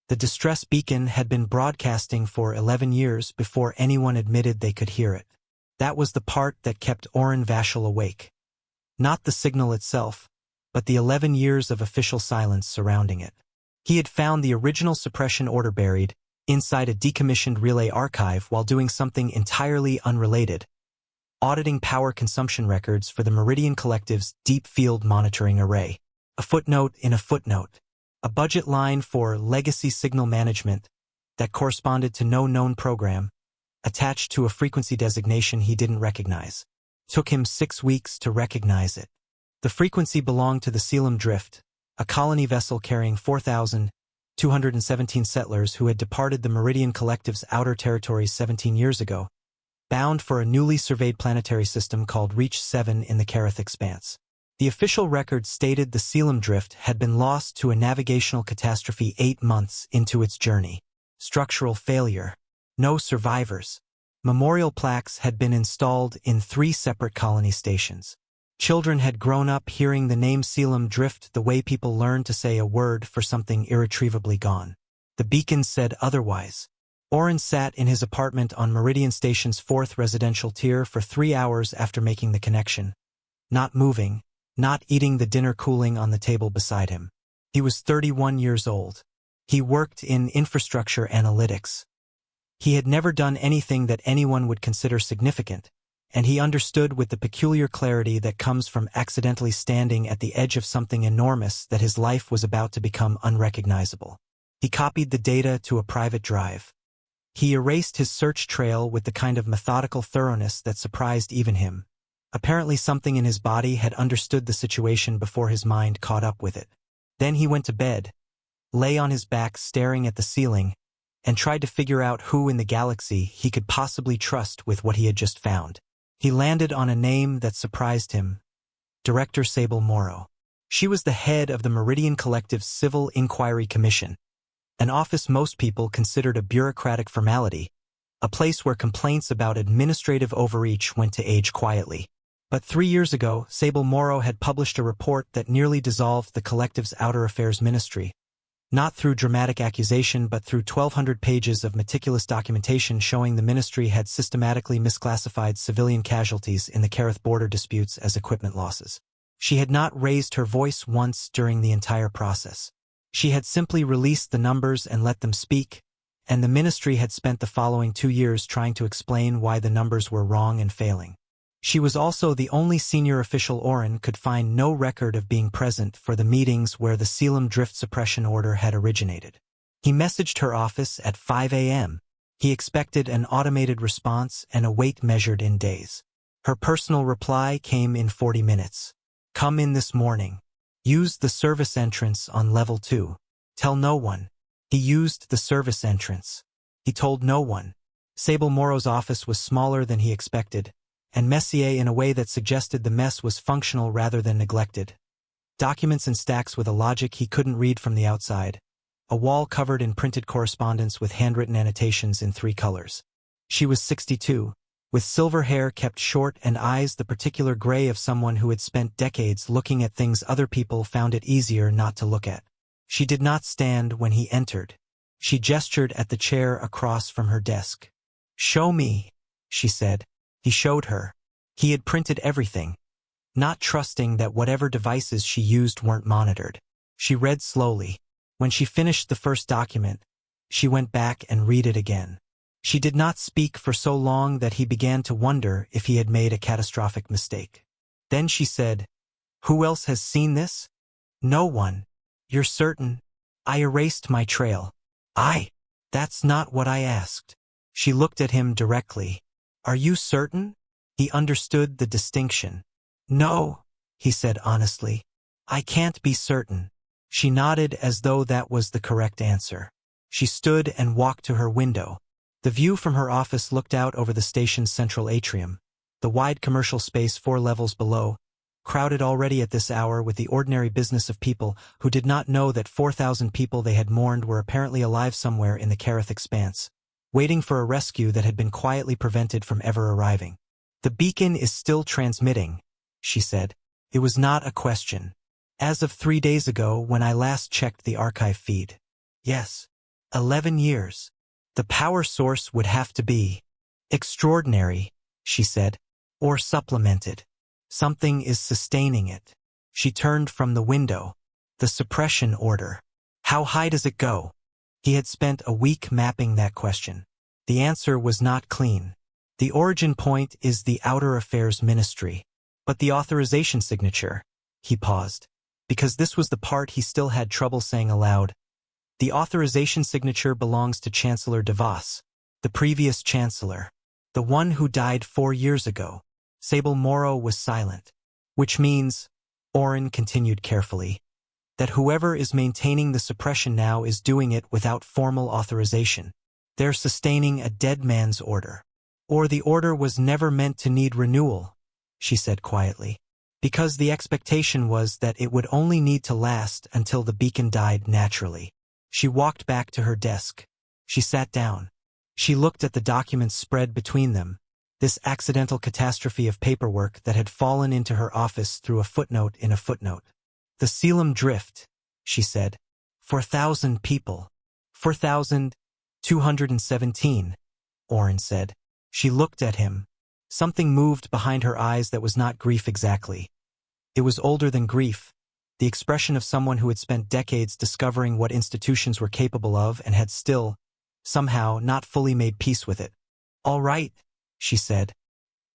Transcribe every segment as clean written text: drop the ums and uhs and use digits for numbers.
The distress beacon had been broadcasting for 11 years before anyone admitted they could hear it. That was the part that kept Orrin Vachel awake. Not the signal itself, but the 11 years of official silence surrounding it. He had found the original suppression order buried inside a decommissioned relay archive while doing something entirely unrelated, auditing power consumption records for the Meridian Collective's Deep Field Monitoring Array. A footnote in a footnote. A budget line for legacy signal management that corresponded to no known program, attached to a frequency designation he didn't recognize. Took him 6 weeks to recognize it. The frequency belonged to the Caelum Drift, a colony vessel carrying 4,217 settlers who had departed the Meridian Collective's outer territories 17 years ago, bound for a newly surveyed planetary system called Reach 7 in the Carith Expanse. The official record stated the Caelum Drift had been lost to a navigational catastrophe 8 months into its journey. Structural failure. No survivors. Memorial plaques had been installed in 3 separate colony stations. Children had grown up hearing the name Caelum Drift the way people learn to say a word for something irretrievably gone. The beacon said otherwise. Orrin sat in his apartment on Meridian Station's 4th residential tier for 3 hours after making the connection. Not moving, not eating the dinner cooling on the table beside him. He was 31 years old. He worked in infrastructure analytics. He had never done anything that anyone would consider significant, and he understood with the peculiar clarity that comes from accidentally standing at the edge of something enormous that his life was about to become unrecognizable. He copied the data to a private drive. He erased his search trail with the kind of methodical thoroughness that surprised even him. Apparently something in his body had understood the situation before his mind caught up with it. Then he went to bed, lay on his back staring at the ceiling, and tried to figure out who in the galaxy he could possibly trust with what he had just found. He landed on a name that surprised him. Director Sable Morrow. She was the head of the Meridian Collective's Civil Inquiry Commission, an office most people considered a bureaucratic formality, a place where complaints about administrative overreach went to age quietly. But 3 years ago, Sable Morrow had published a report that nearly dissolved the Collective's Outer Affairs Ministry, not through dramatic accusation but through 1,200 pages of meticulous documentation showing the ministry had systematically misclassified civilian casualties in the Carith border disputes as equipment losses. She had not raised her voice once during the entire process. She had simply released the numbers and let them speak, and the ministry had spent the following 2 years trying to explain why the numbers were wrong and failing. She was also the only senior official Orrin could find no record of being present for the meetings where the Caelum Drift suppression order had originated. He messaged her office at 5 a.m. He expected an automated response and a wait measured in days. Her personal reply came in 40 minutes. Come in this morning. Use the service entrance on level 2. Tell no one. He used the service entrance. He told no one. Sable Morrow's office was smaller than he expected, and messier in a way that suggested the mess was functional rather than neglected. Documents in stacks with a logic he couldn't read from the outside. A wall covered in printed correspondence with handwritten annotations in 3 colors. She was 62, with silver hair kept short and eyes the particular gray of someone who had spent decades looking at things other people found it easier not to look at. She did not stand when he entered. She gestured at the chair across from her desk. "Show me," she said. He showed her. He had printed everything, not trusting that whatever devices she used weren't monitored. She read slowly. When she finished the first document, she went back and read it again. She did not speak for so long that he began to wonder if he had made a catastrophic mistake. Then she said, "Who else has seen this?" "No one." "You're certain?" "I erased my trail." That's not what I asked." She looked at him directly. "Are you certain?" He understood the distinction. "No," he said honestly. "I can't be certain." She nodded as though that was the correct answer. She stood and walked to her window. The view from her office looked out over the station's central atrium, the wide commercial space 4 levels below, crowded already at this hour with the ordinary business of people who did not know that 4,000 people they had mourned were apparently alive somewhere in the Carith Expanse, waiting for a rescue that had been quietly prevented from ever arriving. "The beacon is still transmitting," she said. It was not a question. "As of 3 days ago when I last checked the archive feed." "Yes." 11 years. The power source would have to be extraordinary, she said, or supplemented. Something is sustaining it. She turned from the window. The suppression order. How high does it go? He had spent a week mapping that question. The answer was not clean. The origin point is the Outer Affairs Ministry. But the authorization signature? He paused. Because this was the part he still had trouble saying aloud. The authorization signature belongs to Chancellor DeVos, the previous chancellor, the one who died 4 years ago. Sable Morrow was silent. Which means, Oren continued carefully, that whoever is maintaining the suppression now is doing it without formal authorization. They're sustaining a dead man's order. Or the order was never meant to need renewal, she said quietly, because the expectation was that it would only need to last until the beacon died naturally. She walked back to her desk. She sat down. She looked at the documents spread between them, this accidental catastrophe of paperwork that had fallen into her office through a footnote in a footnote. The Caelum Drift, she said. 4,000 people. 4,217, Oren said. She looked at him. Something moved behind her eyes that was not grief exactly. It was older than grief, the expression of someone who had spent decades discovering what institutions were capable of and had still, somehow, not fully made peace with it. All right, she said.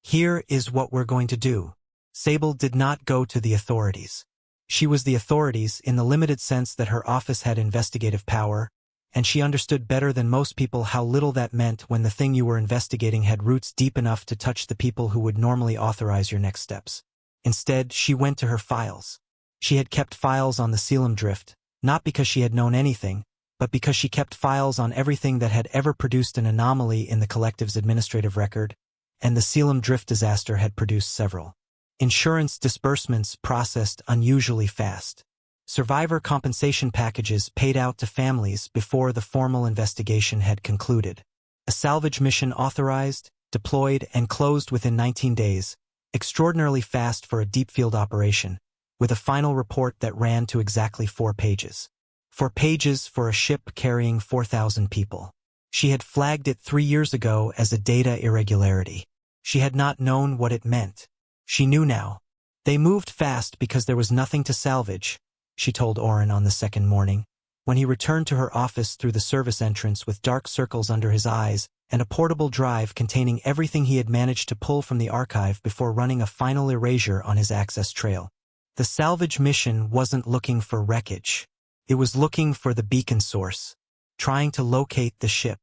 Here is what we're going to do. Sable did not go to the authorities. She was the authorities in the limited sense that her office had investigative power, and she understood better than most people how little that meant when the thing you were investigating had roots deep enough to touch the people who would normally authorize your next steps. Instead, she went to her files. She had kept files on the Caelum Drift, not because she had known anything, but because she kept files on everything that had ever produced an anomaly in the collective's administrative record, and the Caelum Drift disaster had produced several. Insurance disbursements processed unusually fast. Survivor compensation packages paid out to families before the formal investigation had concluded. A salvage mission authorized, deployed, and closed within 19 days, extraordinarily fast for a deep field operation, with a final report that ran to exactly 4 pages. 4 pages for a ship carrying 4,000 people. She had flagged it 3 years ago as a data irregularity. She had not known what it meant. She knew now. They moved fast because there was nothing to salvage, she told Oren on the second morning, when he returned to her office through the service entrance with dark circles under his eyes and a portable drive containing everything he had managed to pull from the archive before running a final erasure on his access trail. The salvage mission wasn't looking for wreckage. It was looking for the beacon source, trying to locate the ship.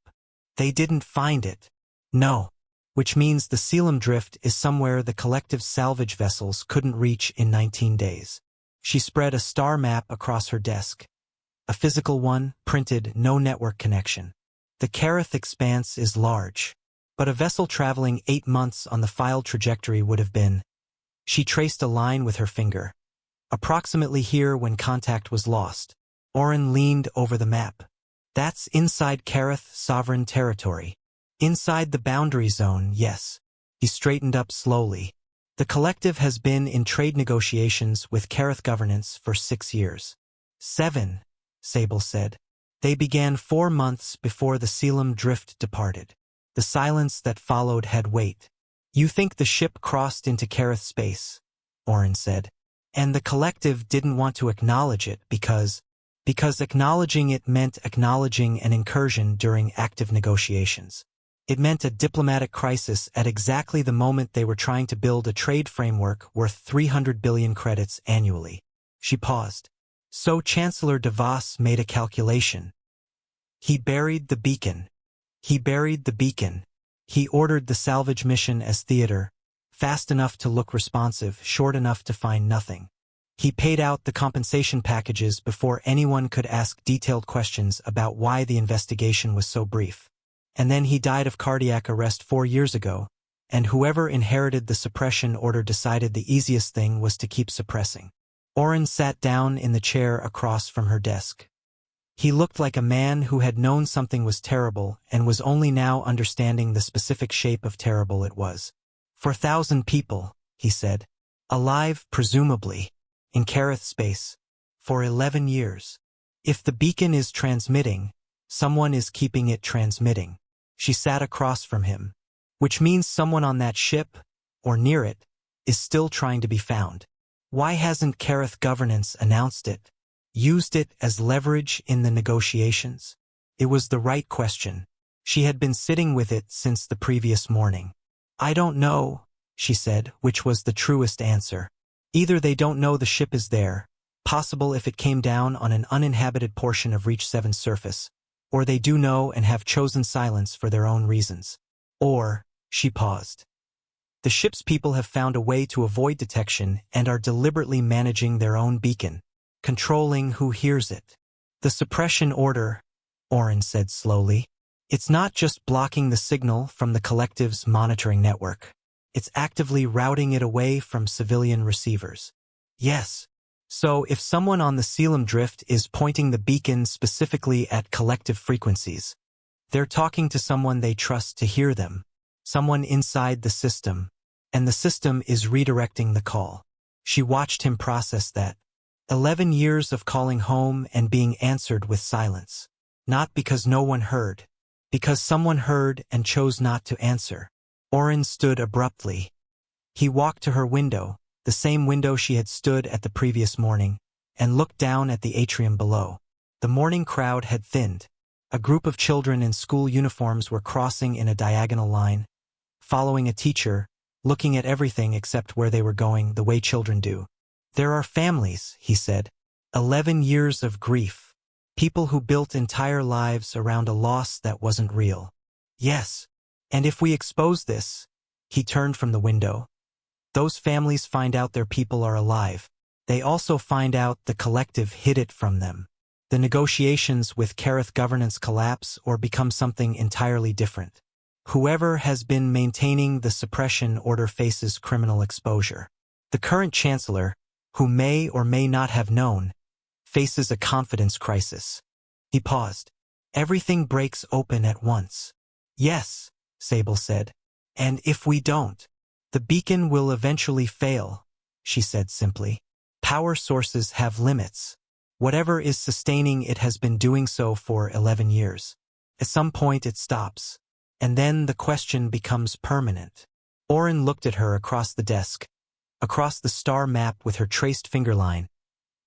They didn't find it. No. Which means the Caelum Drift is somewhere the collective's salvage vessels couldn't reach in 19 days. She spread a star map across her desk. A physical one, printed, no network connection. The Carith expanse is large, but a vessel traveling 8 months on the filed trajectory would have been. She traced a line with her finger. Approximately here when contact was lost. Oren leaned over the map. That's inside Carith sovereign territory. Inside the boundary zone, yes. He straightened up slowly. The collective has been in trade negotiations with Carith governance for 6 years. 7, Sable said. They began 4 months before the Caelum Drift departed. The silence that followed had weight. You think the ship crossed into Carith space, Oren said. And the collective didn't want to acknowledge it because acknowledging it meant acknowledging an incursion during active negotiations. It meant a diplomatic crisis at exactly the moment they were trying to build a trade framework worth 300 billion credits annually. She paused. So Chancellor DeVos made a calculation. He buried the beacon. He ordered the salvage mission as theater, fast enough to look responsive, short enough to find nothing. He paid out the compensation packages before anyone could ask detailed questions about why the investigation was so brief. And then he died of cardiac arrest 4 years ago, and whoever inherited the suppression order decided the easiest thing was to keep suppressing. Oren sat down in the chair across from her desk. He looked like a man who had known something was terrible and was only now understanding the specific shape of terrible it was. 4,000 people, he said. Alive, presumably, in Carith space, for 11 years. If the beacon is transmitting, Someone is keeping it transmitting. She sat across from him. Which means someone on that ship, or near it, is still trying to be found. Why hasn't Careth Governance announced it? Used it as leverage in the negotiations? It was the right question. She had been sitting with it since the previous morning. I don't know, she said, which was the truest answer. Either they don't know the ship is there, possible if it came down on an uninhabited portion of Reach 7's surface, or they do know and have chosen silence for their own reasons. Or, she paused. The ship's people have found a way to avoid detection and are deliberately managing their own beacon, controlling who hears it. The suppression order, Oren said slowly. It's not just blocking the signal from the collective's monitoring network. It's actively routing it away from civilian receivers. Yes. So if someone on the Caelum Drift is pointing the beacon specifically at collective frequencies, they're talking to someone they trust to hear them, someone inside the system, and the system is redirecting the call. She watched him process that. 11 years of calling home and being answered with silence. Not because no one heard. Because someone heard and chose not to answer. Oren stood abruptly. He walked to her window, the same window she had stood at the previous morning, and looked down at the atrium below. The morning crowd had thinned. A group of children in school uniforms were crossing in a diagonal line, following a teacher, looking at everything except where they were going, the way children do. There are families, he said. 11 years of grief. People who built entire lives around a loss that wasn't real. Yes. And if we expose this, he turned from the window, those families find out their people are alive. They also find out the collective hid it from them. The negotiations with Careth Governance collapse or become something entirely different. Whoever has been maintaining the suppression order faces criminal exposure. The current chancellor, who may or may not have known, faces a confidence crisis. He paused. Everything breaks open at once. Yes, Sable said. And if we don't, the beacon will eventually fail, she said simply. Power sources have limits. Whatever is sustaining it has been doing so for 11 years. At some point it stops. And then the question becomes permanent. Oren looked at her across the desk, across the star map with her traced fingerline,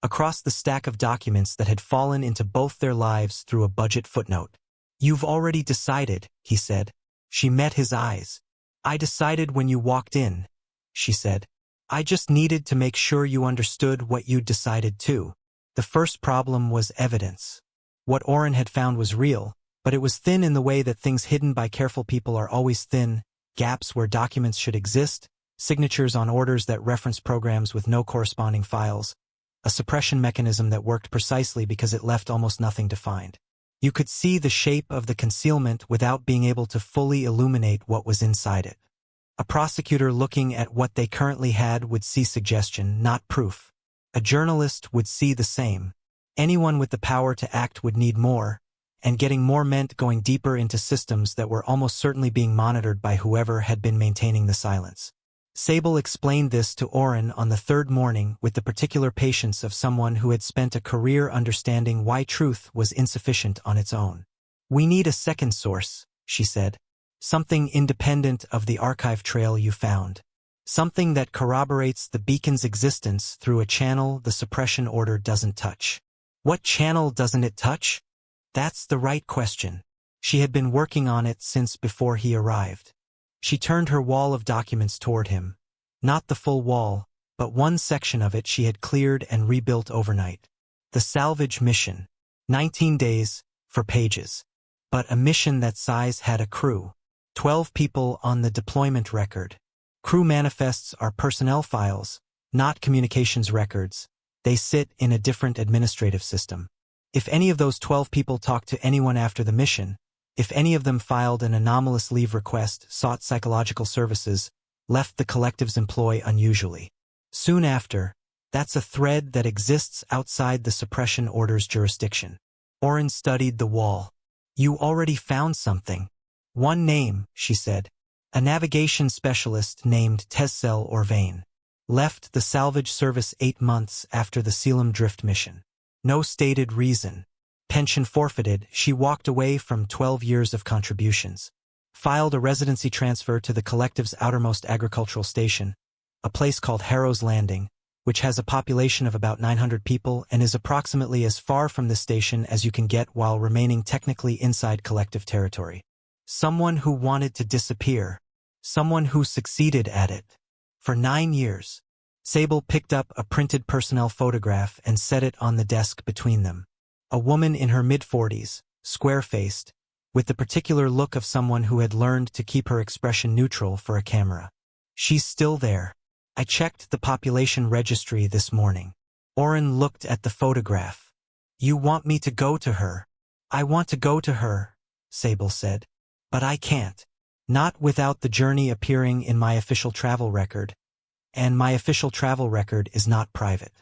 across the stack of documents that had fallen into both their lives through a budget footnote. You've already decided, he said. She met his eyes. I decided when you walked in, she said. I just needed to make sure you understood what you'd decided too. The first problem was evidence. What Oren had found was real, but it was thin in the way that things hidden by careful people are always thin, gaps where documents should exist, signatures on orders that reference programs with no corresponding files, a suppression mechanism that worked precisely because it left almost nothing to find. You could see the shape of the concealment without being able to fully illuminate what was inside it. A prosecutor looking at what they currently had would see suggestion, not proof. A journalist would see the same. Anyone with the power to act would need more, and getting more meant going deeper into systems that were almost certainly being monitored by whoever had been maintaining the silence. Sable explained this to Oren on the third morning with the particular patience of someone who had spent a career understanding why truth was insufficient on its own. We need a second source, she said. Something independent of the archive trail you found. Something that corroborates the beacon's existence through a channel the suppression order doesn't touch. What channel doesn't it touch? That's the right question. She had been working on it since before he arrived. She turned her wall of documents toward him. Not the full wall, but one section of it she had cleared and rebuilt overnight. The salvage mission. 19 days, for pages. But a mission that size had a crew. 12 people on the deployment record. Crew manifests are personnel files, not communications records. They sit in a different administrative system. If any of those 12 people talked to anyone after the mission, if any of them filed an anomalous leave request, sought psychological services, left the collective's employ unusually. Soon after, that's a thread that exists outside the suppression order's jurisdiction. Oren studied the wall. You already found something. One name, she said. A navigation specialist named Tessel Orvain. Left the salvage service 8 months after the Caelum Drift mission. No stated reason. Pension forfeited, she walked away from 12 years of contributions. Filed a residency transfer to the collective's outermost agricultural station, a place called Harrow's Landing, which has a population of about 900 people and is approximately as far from the station as you can get while remaining technically inside collective territory. Someone who wanted to disappear. Someone who succeeded at it. For 9 years. Sable picked up a printed personnel photograph and set it on the desk between them. A woman in her mid-40s, square-faced, with the particular look of someone who had learned to keep her expression neutral for a camera. She's still there. I checked the population registry this morning. Oren looked at the photograph. You want me to go to her? I want to go to her, Sable said. But I can't. Not without the journey appearing in my official travel record. And my official travel record is not private.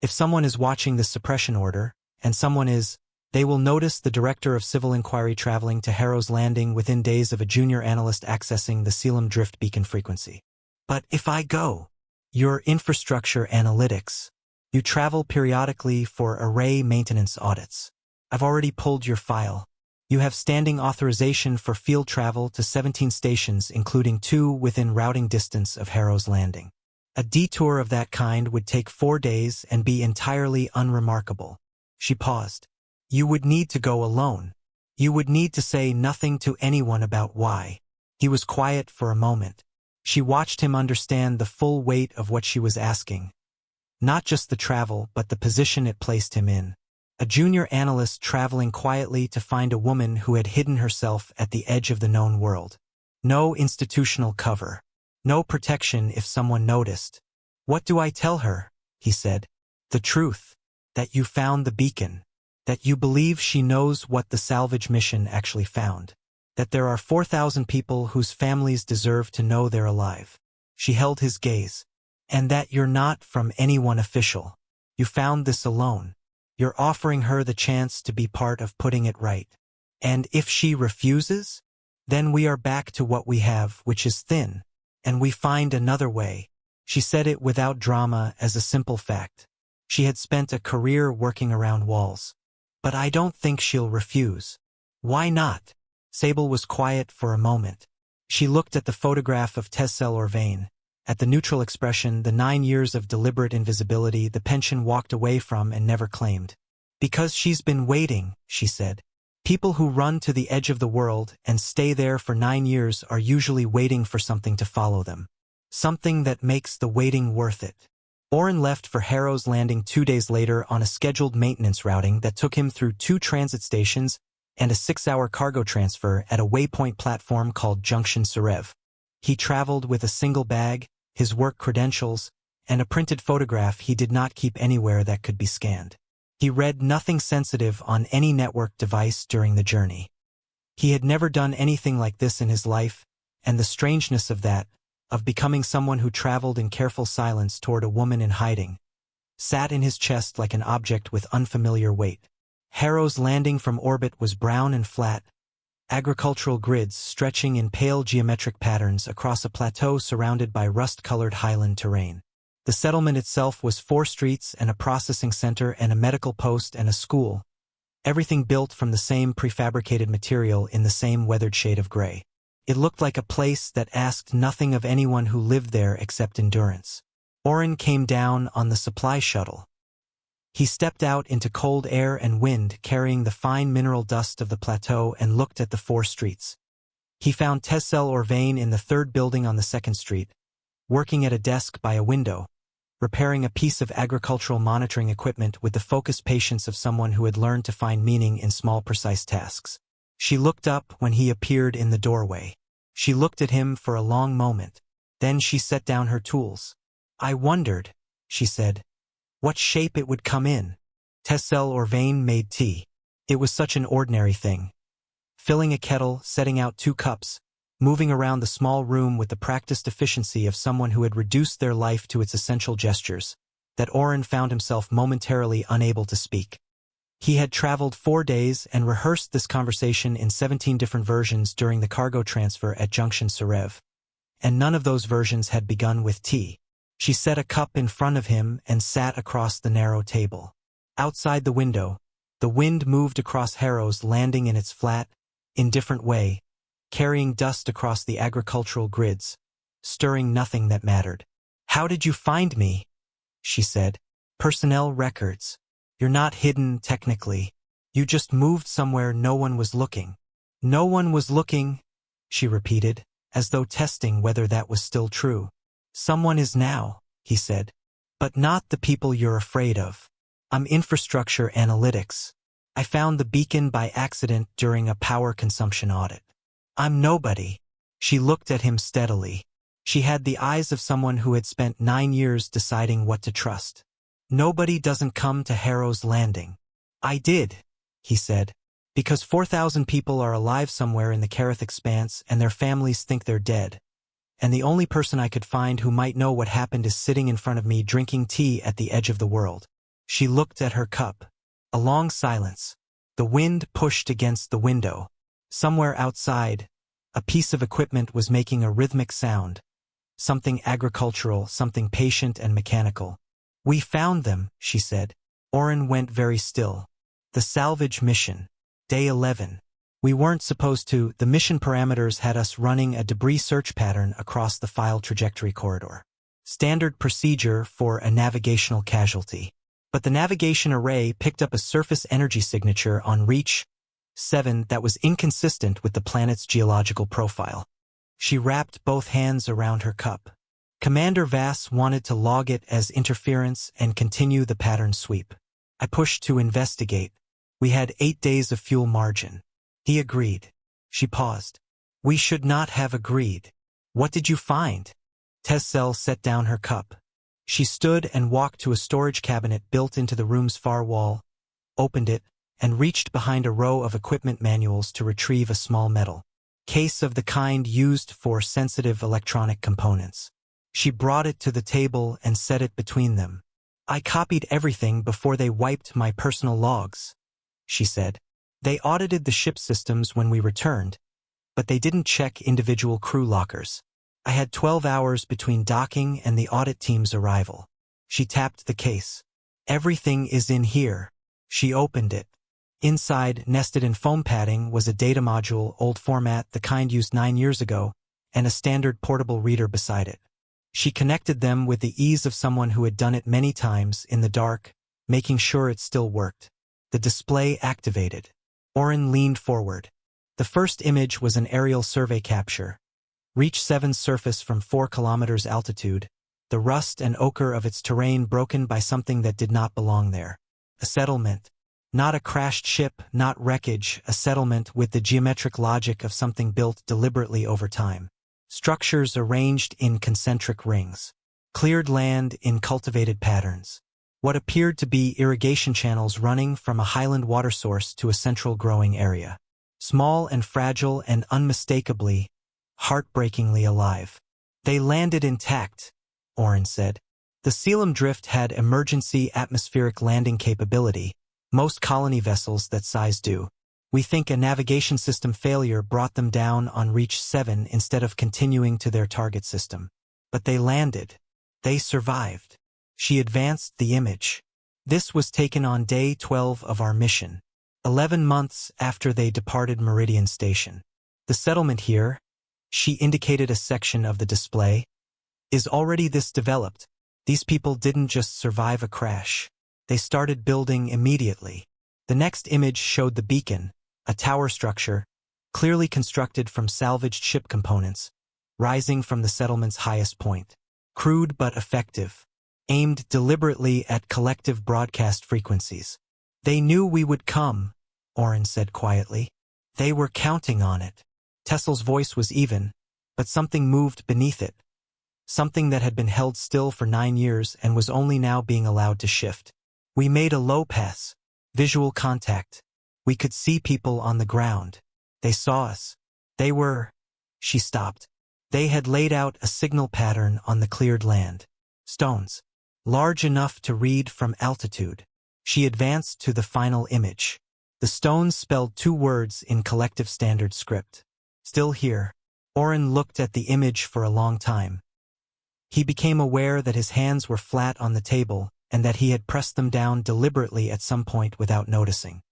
If someone is watching this suppression order, and someone is, they will notice the Director of Civil Inquiry traveling to Harrow's Landing within days of a junior analyst accessing the Caelum Drift beacon frequency. But if I go, your infrastructure analytics, you travel periodically for array maintenance audits. I've already pulled your file. You have standing authorization for field travel to 17 stations, including 2 within routing distance of Harrow's Landing. A detour of that kind would take 4 days and be entirely unremarkable. She paused. You would need to go alone. You would need to say nothing to anyone about why. He was quiet for a moment. She watched him understand the full weight of what she was asking. Not just the travel, but the position it placed him in. A junior analyst traveling quietly to find a woman who had hidden herself at the edge of the known world. No institutional cover. No protection if someone noticed. What do I tell her? He said. The truth. That you found the beacon. That you believe she knows what the salvage mission actually found. That there are 4,000 people whose families deserve to know they're alive. She held his gaze. And that you're not from anyone official. You found this alone. You're offering her the chance to be part of putting it right. And if she refuses, then we are back to what we have, which is thin. And we find another way. She said it without drama, as a simple fact. She had spent a career working around walls. But I don't think she'll refuse. Why not? Sable was quiet for a moment. She looked at the photograph of Tessel Orvain, at the neutral expression, the 9 years of deliberate invisibility the pension walked away from and never claimed. Because she's been waiting, she said. People who run to the edge of the world and stay there for 9 years are usually waiting for something to follow them. Something that makes the waiting worth it. Oren left for Harrow's Landing 2 days later on a scheduled maintenance routing that took him through 2 transit stations and a 6-hour cargo transfer at a waypoint platform called Junction Surev. He traveled with a single bag, his work credentials, and a printed photograph he did not keep anywhere that could be scanned. He read nothing sensitive on any network device during the journey. He had never done anything like this in his life, and the strangeness of that, of becoming someone who traveled in careful silence toward a woman in hiding, sat in his chest like an object with unfamiliar weight. Harrow's Landing from orbit was brown and flat, agricultural grids stretching in pale geometric patterns across a plateau surrounded by rust-colored highland terrain. The settlement itself was 4 streets and a processing center and a medical post and a school, everything built from the same prefabricated material in the same weathered shade of gray. It looked like a place that asked nothing of anyone who lived there except endurance. Oren came down on the supply shuttle. He stepped out into cold air and wind, carrying the fine mineral dust of the plateau, and looked at the 4 streets. He found Tessel Orvain in the 3rd building on the 2nd street, working at a desk by a window, repairing a piece of agricultural monitoring equipment with the focused patience of someone who had learned to find meaning in small, precise tasks. She looked up when he appeared in the doorway. She looked at him for a long moment. Then she set down her tools. I wondered, she said, what shape it would come in. Tessel Orvain made tea. It was such an ordinary thing. Filling a kettle, setting out 2 cups, moving around the small room with the practiced efficiency of someone who had reduced their life to its essential gestures, that Oren found himself momentarily unable to speak. He had traveled 4 days and rehearsed this conversation in 17 different versions during the cargo transfer at Junction Surev. And none of those versions had begun with tea. She set a cup in front of him and sat across the narrow table. Outside the window, The wind moved across Harrow's Landing in its flat, indifferent way, carrying dust across the agricultural grids, stirring nothing that mattered. "How did you find me?" she said. "Personnel records. You're not hidden, technically. You just moved somewhere no one was looking." "No one was looking," she repeated, as though testing whether that was still true. "Someone is now," he said. "But not the people you're afraid of. I'm infrastructure analytics. I found the beacon by accident during a power consumption audit. I'm nobody." She looked at him steadily. She had the eyes of someone who had spent 9 years deciding what to trust. "Nobody doesn't come to Harrow's Landing." "I did," he said, "because 4,000 people are alive somewhere in the Carith Expanse and their families think they're dead. And the only person I could find who might know what happened is sitting in front of me drinking tea at the edge of the world." She looked at her cup. A long silence. The wind pushed against the window. Somewhere outside, a piece of equipment was making a rhythmic sound. Something agricultural, something patient and mechanical. "We found them," she said. Oren went very still. "The salvage mission. Day 11. We weren't supposed to. The mission parameters had us running a debris search pattern across the file trajectory corridor. Standard procedure for a navigational casualty. But the navigation array picked up a surface energy signature on Reach 7 that was inconsistent with the planet's geological profile." She wrapped both hands around her cup. "Commander Vass wanted to log it as interference and continue the pattern sweep. I pushed to investigate. We had 8 days of fuel margin. He agreed." She paused. "We should not have agreed. What did you find?" Tessel set down her cup. She stood and walked to a storage cabinet built into the room's far wall, opened it, and reached behind a row of equipment manuals to retrieve a small metal case of the kind used for sensitive electronic components. She brought it to the table and set it between them. "I copied everything before they wiped my personal logs," she said. "They audited the ship systems when we returned, but they didn't check individual crew lockers. I had 12 hours between docking and the audit team's arrival." She tapped the case. "Everything is in here." She opened it. Inside, nested in foam padding, was a data module, old format, the kind used 9 years ago, and a standard portable reader beside it. She connected them with the ease of someone who had done it many times in the dark, making sure it still worked. The display activated. Oren leaned forward. The first image was an aerial survey capture. Reach 7's surface from 4 kilometers altitude, the rust and ochre of its terrain broken by something that did not belong there. A settlement. Not a crashed ship, not wreckage, a settlement with the geometric logic of something built deliberately over time. Structures arranged in concentric rings. Cleared land in cultivated patterns. What appeared to be irrigation channels running from a highland water source to a central growing area. Small and fragile and unmistakably, heartbreakingly alive. "They landed intact," Oren said. "The Caelum Drift had emergency atmospheric landing capability. Most colony vessels that size do. We think a navigation system failure brought them down on Reach 7 instead of continuing to their target system. But they landed. They survived." She advanced the image. "This was taken on day 12 of our mission, 11 months after they departed Meridian Station. The settlement here," she indicated a section of the display, "is already this developed. These people didn't just survive a crash. They started building immediately." The next image showed the beacon, a tower structure, clearly constructed from salvaged ship components, rising from the settlement's highest point. Crude but effective, aimed deliberately at collective broadcast frequencies. "They knew we would come," Oren said quietly. "They were counting on it." Tessel's voice was even, but something moved beneath it. Something that had been held still for 9 years and was only now being allowed to shift. "We made a low pass. Visual contact. We could see people on the ground. They saw us. They were—" She stopped. They had laid out a signal pattern on the cleared land. Stones. Large enough to read from altitude. She advanced to the final image. The stones spelled 2 words in collective standard script. "Still here." Oren looked at the image for a long time. He became aware that his hands were flat on the table and that he had pressed them down deliberately at some point without noticing.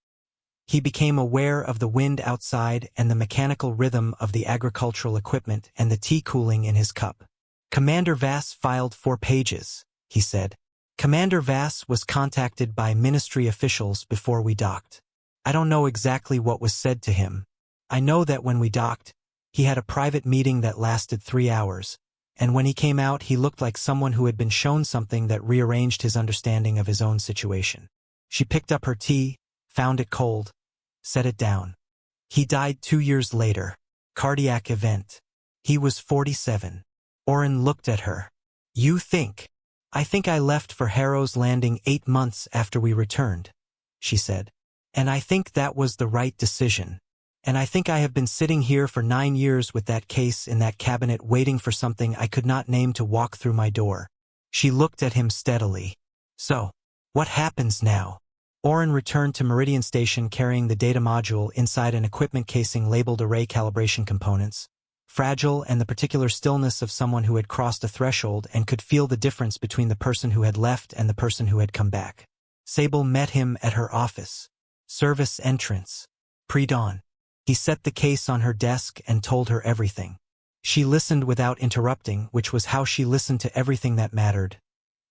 He became aware of the wind outside and the mechanical rhythm of the agricultural equipment and the tea cooling in his cup. Commander Vass filed 4 pages, he said. Commander Vass was contacted by ministry officials before we docked. I don't know exactly what was said to him. I know that when we docked, he had a private meeting that lasted 3 hours, and when he came out he looked like someone who had been shown something that rearranged his understanding of his own situation. She picked up her tea, found it cold, set it down. He died 2 years later. Cardiac event. He was 47. Oren looked at her. You think? I think I left for Harrow's Landing 8 months after we returned, she said. And I think that was the right decision. And I think I have been sitting here for 9 years with that case in that cabinet waiting for something I could not name to walk through my door. She looked at him steadily. So, what happens now? Oren returned to Meridian Station carrying the data module inside an equipment casing labeled array calibration components, fragile and the particular stillness of someone who had crossed a threshold and could feel the difference between the person who had left and the person who had come back. Sable met him at her office. Service entrance. Pre-dawn. He set the case on her desk and told her everything. She listened without interrupting, which was how she listened to everything that mattered.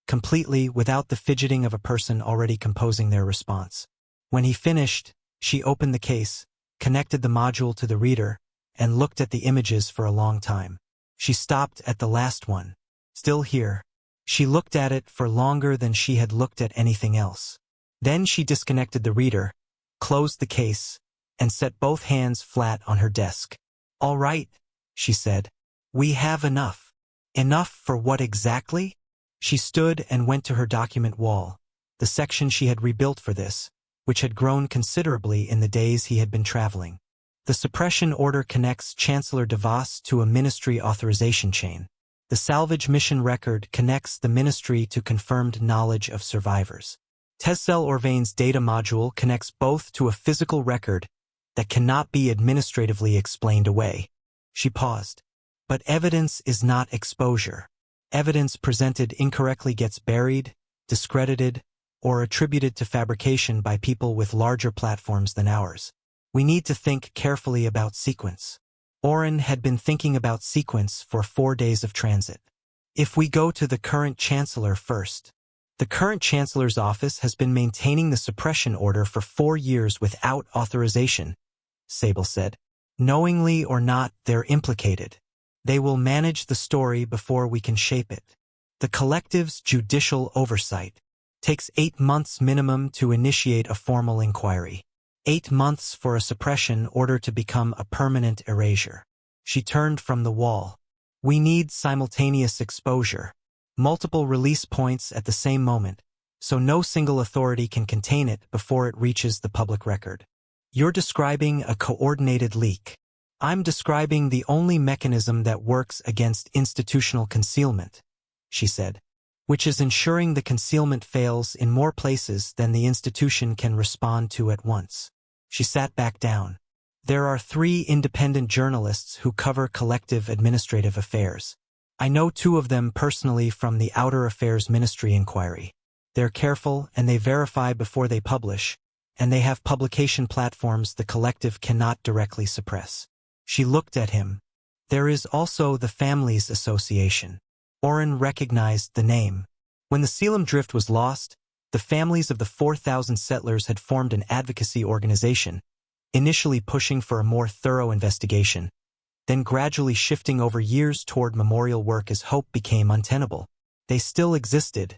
Completely without the fidgeting of a person already composing their response. When he finished, she opened the case, connected the module to the reader, and looked at the images for a long time. She stopped at the last one. Still here. She looked at it for longer than she had looked at anything else. Then she disconnected the reader, closed the case, and set both hands flat on her desk. All right, she said. We have enough. Enough for what exactly? She stood and went to her document wall, the section she had rebuilt for this, which had grown considerably in the days he had been traveling. The suppression order connects Chancellor DeVos to a ministry authorization chain. The salvage mission record connects the ministry to confirmed knowledge of survivors. Tessel Orvain's data module connects both to a physical record that cannot be administratively explained away. She paused. But evidence is not exposure. Evidence presented incorrectly gets buried, discredited, or attributed to fabrication by people with larger platforms than ours. We need to think carefully about sequence. Oren had been thinking about sequence for 4 days of transit. If we go to the current chancellor first. The current chancellor's office has been maintaining the suppression order for 4 years without authorization, Sable said. Knowingly or not, they're implicated. They will manage the story before we can shape it. The collective's judicial oversight takes 8 months minimum to initiate a formal inquiry. 8 months for a suppression order to become a permanent erasure. She turned from the wall. We need simultaneous exposure. Multiple release points at the same moment, so no single authority can contain it before it reaches the public record. You're describing a coordinated leak. I'm describing the only mechanism that works against institutional concealment, she said, which is ensuring the concealment fails in more places than the institution can respond to at once. She sat back down. There are 3 independent journalists who cover collective administrative affairs. I know 2 of them personally from the Outer Affairs Ministry inquiry. They're careful and they verify before they publish, and they have publication platforms the collective cannot directly suppress. She looked at him. There is also the Families Association. Oren recognized the name. When the Caelum Drift was lost, the families of the 4,000 settlers had formed an advocacy organization, initially pushing for a more thorough investigation, then gradually shifting over years toward memorial work as hope became untenable. They still existed,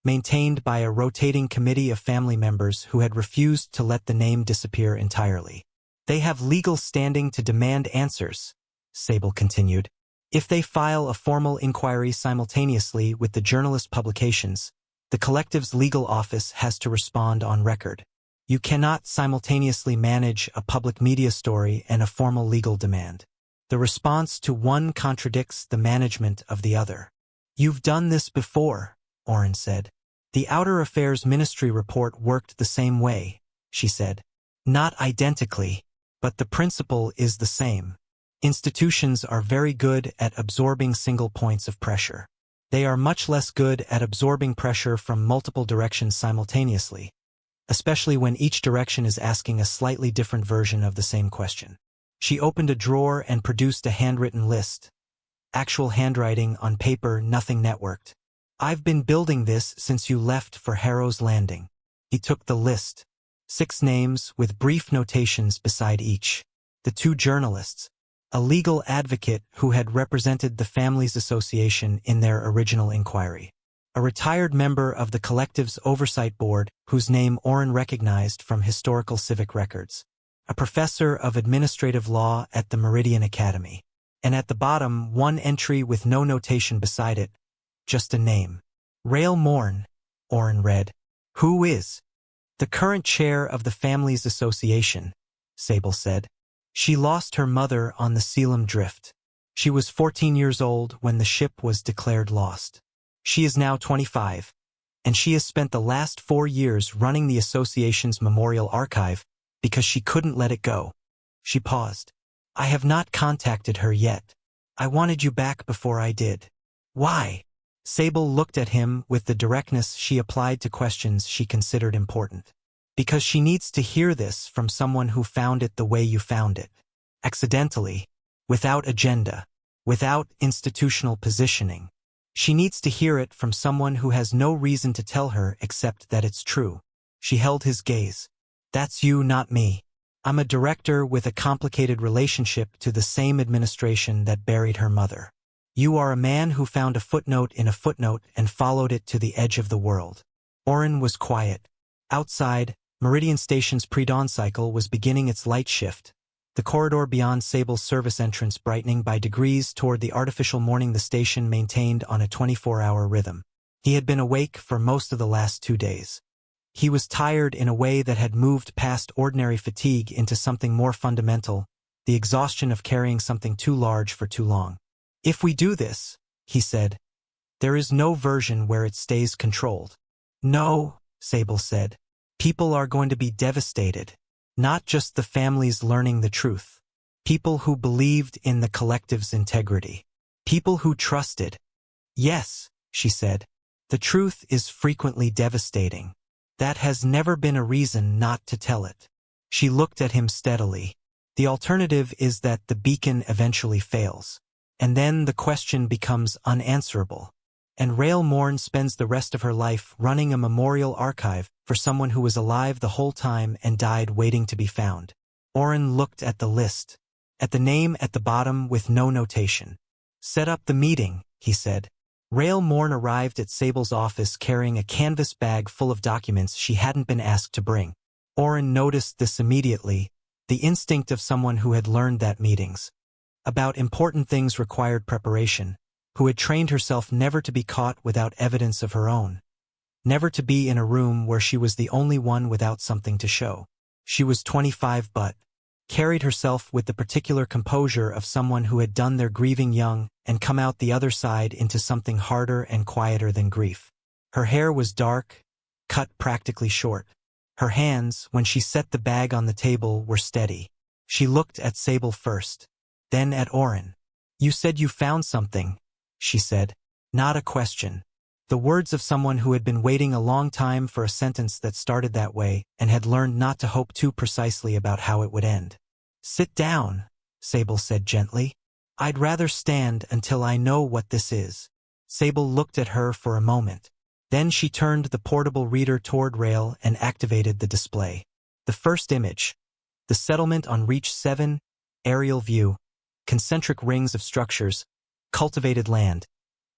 maintained by a rotating committee of family members who had refused to let the name disappear entirely. They have legal standing to demand answers, Sable continued. If they file a formal inquiry simultaneously with the journalist publications, the collective's legal office has to respond on record. You cannot simultaneously manage a public media story and a formal legal demand. The response to one contradicts the management of the other. You've done this before, Oren said. The Outer Affairs Ministry report worked the same way, she said. Not identically, but the principle is the same. Institutions are very good at absorbing single points of pressure. They are much less good at absorbing pressure from multiple directions simultaneously. especially when each direction is asking a slightly different version of the same question. She opened a drawer and produced a handwritten list. Actual handwriting on paper, nothing networked. I've been building this since you left for Harrow's Landing. He took the list. 6 names with brief notations beside each. The 2 journalists, a legal advocate who had represented the Families Association in their original inquiry, a retired member of the collective's oversight board whose name Oren recognized from historical civic records, a professor of administrative law at the Meridian Academy, and at the bottom 1 entry with no notation beside it, just a name. Rael Mourned, Oren read. Who is? The current chair of the Families Association, Sable said. She lost her mother on the Caelum Drift. She was 14 years old when the ship was declared lost. She is now 25, and she has spent the last 4 years running the association's memorial archive because she couldn't let it go. She paused. I have not contacted her yet. I wanted you back before I did. Why? Sable looked at him with the directness she applied to questions she considered important. Because she needs to hear this from someone who found it the way you found it. Accidentally, without agenda, without institutional positioning. She needs to hear it from someone who has no reason to tell her except that it's true. She held his gaze. That's you, not me. I'm a director with a complicated relationship to the same administration that buried her mother. You are a man who found a footnote in a footnote and followed it to the edge of the world. Oren was quiet. Outside, Meridian Station's pre-dawn cycle was beginning its light shift, the corridor beyond Sable's service entrance brightening by degrees toward the artificial morning the station maintained on a 24-hour rhythm. He had been awake for most of the last 2 days. He was tired in a way that had moved past ordinary fatigue into something more fundamental, the exhaustion of carrying something too large for too long. If we do this, he said, there is no version where it stays controlled. No, Sable said. People are going to be devastated. Not just the families learning the truth. People who believed in the collective's integrity. People who trusted. Yes, she said. The truth is frequently devastating. That has never been a reason not to tell it. She looked at him steadily. The alternative is that the beacon eventually fails. And then the question becomes unanswerable. And Rael Mourned spends the rest of her life running a memorial archive for someone who was alive the whole time and died waiting to be found. Oren looked at the list, at the name at the bottom with no notation. Set up the meeting, he said. Rael Mourned arrived at Sable's office carrying a canvas bag full of documents she hadn't been asked to bring. Oren noticed this immediately, the instinct of someone who had learned that meetings about important things required preparation, who had trained herself never to be caught without evidence of her own, never to be in a room where she was the only one without something to show. She was 25 but carried herself with the particular composure of someone who had done their grieving young and come out the other side into something harder and quieter than grief. Her hair was dark, cut practically short. Her hands, when she set the bag on the table, were steady. She looked at Sable first, then at Oren. You said you found something, she said. Not a question. The words of someone who had been waiting a long time for a sentence that started that way and had learned not to hope too precisely about how it would end. Sit down, Sable said gently. I'd rather stand until I know what this is. Sable looked at her for a moment. Then she turned the portable reader toward Rael and activated the display. The first image. The settlement on Reach 7, aerial view, concentric rings of structures, cultivated land,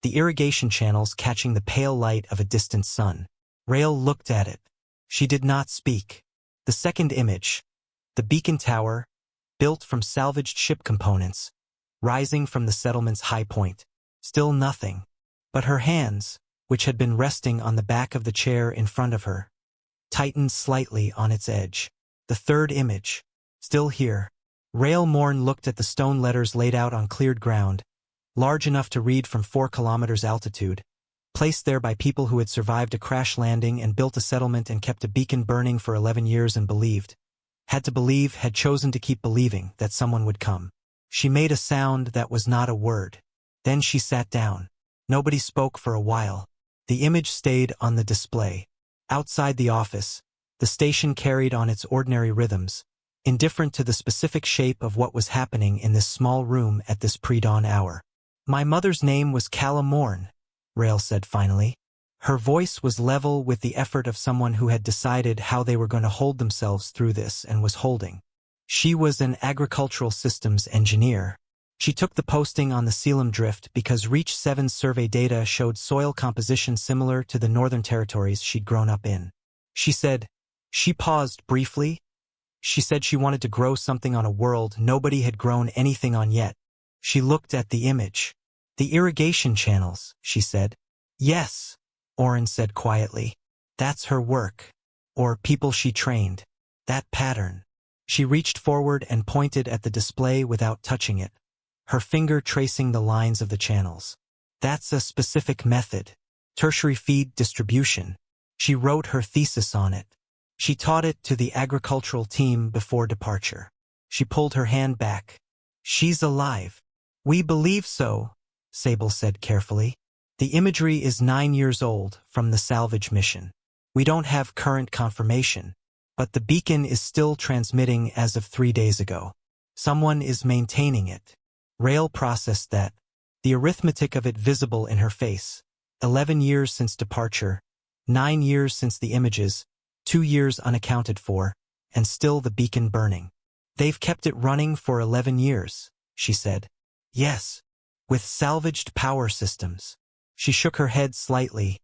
the irrigation channels catching the pale light of a distant sun. Rael looked at it. She did not speak. The second image. The beacon tower, built from salvaged ship components, rising from the settlement's high point. Still nothing. But her hands, which had been resting on the back of the chair in front of her, tightened slightly on its edge. The third image. Still here. Rael Mourned looked at the stone letters laid out on cleared ground, large enough to read from 4 kilometers altitude, placed there by people who had survived a crash landing and built a settlement and kept a beacon burning for 11 years and believed, had to believe, had chosen to keep believing that someone would come. She made a sound that was not a word. Then she sat down. Nobody spoke for a while. The image stayed on the display. Outside the office, The station carried on its ordinary rhythms, indifferent to the specific shape of what was happening in this small room at this pre-dawn hour. "My mother's name was Caelum, Rael said finally. Her voice was level with the effort of someone who had decided how they were going to hold themselves through this and was holding. She was an agricultural systems engineer. She took the posting on the Caelum Drift because Reach 7's survey data showed soil composition similar to the northern territories she'd grown up in. She said, she paused briefly. She said she wanted to grow something on a world nobody had grown anything on yet. She looked at the image. The irrigation channels, she said. Yes, Oren said quietly. That's her work. Or people she trained. That pattern. She reached forward and pointed at the display without touching it, her finger tracing the lines of the channels. That's a specific method. Tertiary feed distribution. She wrote her thesis on it. She taught it to the agricultural team before departure. She pulled her hand back. She's alive. We believe so, Sable said carefully. The imagery is 9 years old from the salvage mission. We don't have current confirmation, but the beacon is still transmitting as of 3 days ago. Someone is maintaining it. Rael processed that, the arithmetic of it visible in her face. 11 years since departure, 9 years since the images, 2 years unaccounted for, and still the beacon burning. They've kept it running for 11 years, she said. Yes, with salvaged power systems. She shook her head slightly.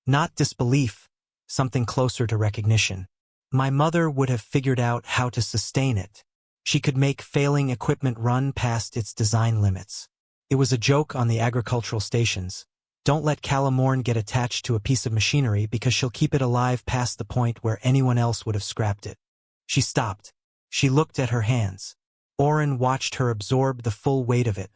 Not disbelief, something closer to recognition. My mother would have figured out how to sustain it. She could make failing equipment run past its design limits. It was a joke on the agricultural stations. Don't let Caelum get attached to a piece of machinery because she'll keep it alive past the point where anyone else would have scrapped it. She stopped. She looked at her hands. Oren watched her absorb the full weight of it.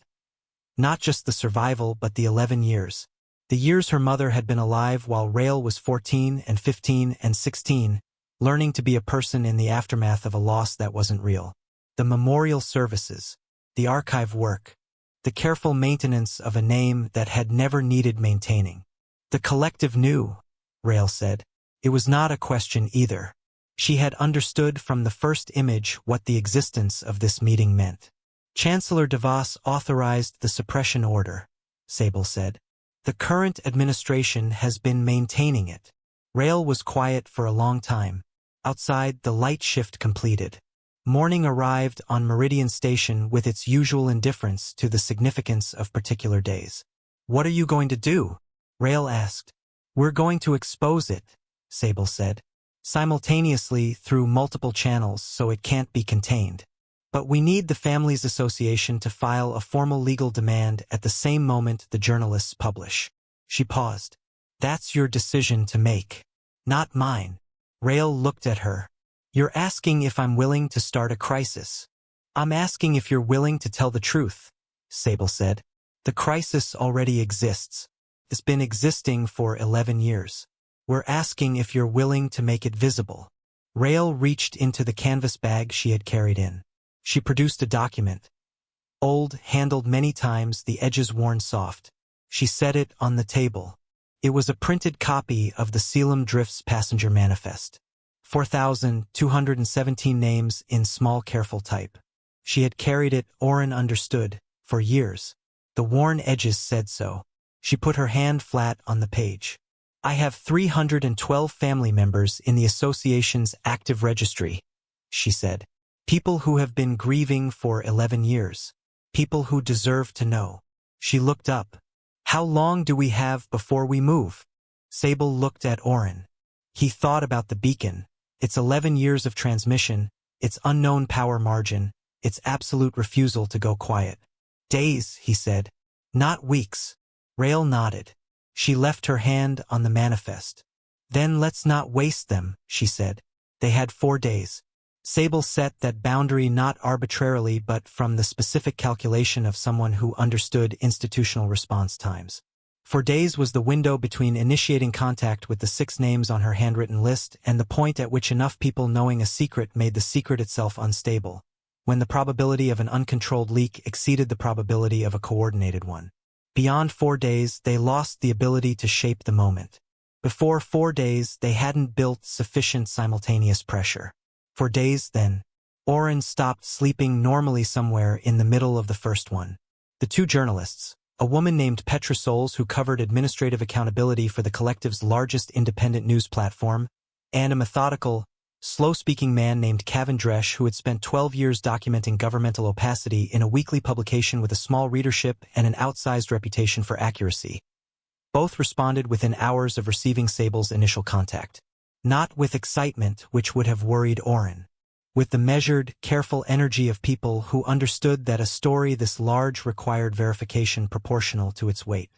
Not just the survival, but the 11 years. The years her mother had been alive while Rael was 14 and 15 and 16, learning to be a person in the aftermath of a loss that wasn't real. The memorial services, the archive work, the careful maintenance of a name that had never needed maintaining. The collective knew, Rael said. It was not a question either. She had understood from the first image what the existence of this meeting meant. Chancellor DeVos authorized the suppression order, Sable said. The current administration has been maintaining it. Rael was quiet for a long time. Outside, the light shift completed. Morning arrived on Meridian Station with its usual indifference to the significance of particular days. What are you going to do? Rael asked. We're going to expose it, Sable said. Simultaneously through multiple channels so it can't be contained. But we need the Families Association to file a formal legal demand at the same moment the journalists publish. She paused. That's your decision to make. Not mine. Rael looked at her. You're asking if I'm willing to start a crisis. I'm asking if you're willing to tell the truth, Sable said. The crisis already exists. It's been existing for 11 years. We're asking if you're willing to make it visible. Rael reached into the canvas bag she had carried in. She produced a document. Old, handled many times, the edges worn soft. She set it on the table. It was a printed copy of the Caelum Drift's passenger manifest. 4,217 names in small careful type. She had carried it, Oren understood, for years. The worn edges said so. She put her hand flat on the page. I have 312 family members in the association's active registry, she said. People who have been grieving for 11 years. People who deserve to know. She looked up. How long do we have before we move? Sable looked at Oren. He thought about the beacon, its 11 years of transmission, its unknown power margin, its absolute refusal to go quiet. Days, he said. Not weeks. Rael nodded. She left her hand on the manifest. Then let's not waste them, she said. They had 4 days. Sable set that boundary not arbitrarily but from the specific calculation of someone who understood institutional response times. 4 days was the window between initiating contact with the 6 names on her handwritten list and the point at which enough people knowing a secret made the secret itself unstable, when the probability of an uncontrolled leak exceeded the probability of a coordinated one. Beyond 4 days, they lost the ability to shape the moment. Before 4 days, they hadn't built sufficient simultaneous pressure. For days, then, Oren stopped sleeping normally somewhere in the middle of the first one. The two journalists, a woman named Petra Soles who covered administrative accountability for the collective's largest independent news platform, and a methodical, slow-speaking man named Caelum Drift who had spent 12 years documenting governmental opacity in a weekly publication with a small readership and an outsized reputation for accuracy. Both responded within hours of receiving Sable's initial contact. Not with excitement, which would have worried Oren. With the measured, careful energy of people who understood that a story this large required verification proportional to its weight.